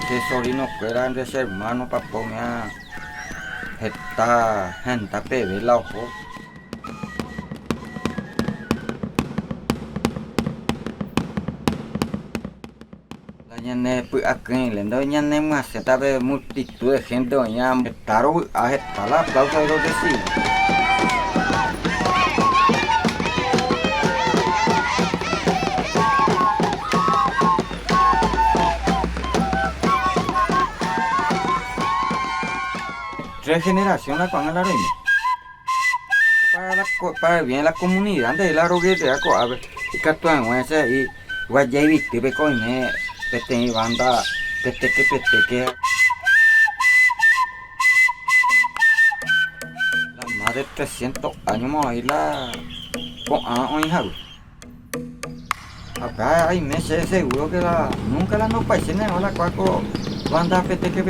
ese sobrino que era de ese hermano papá me está gente pebe la ojo. La ñane pues aquí le doy ñane más se tabe multitud de gente doña taro a esta la aplauso de los vecinos. Tres generaciones con el arena. Para el bien de la comunidad de la roguete a ver y que tú en ese y guayay viste be coine pete y banda pete que la más de 300 años más ahí la con hoy hago acá hay meses seguro que la nunca la no paisene no la cuaco banda pete que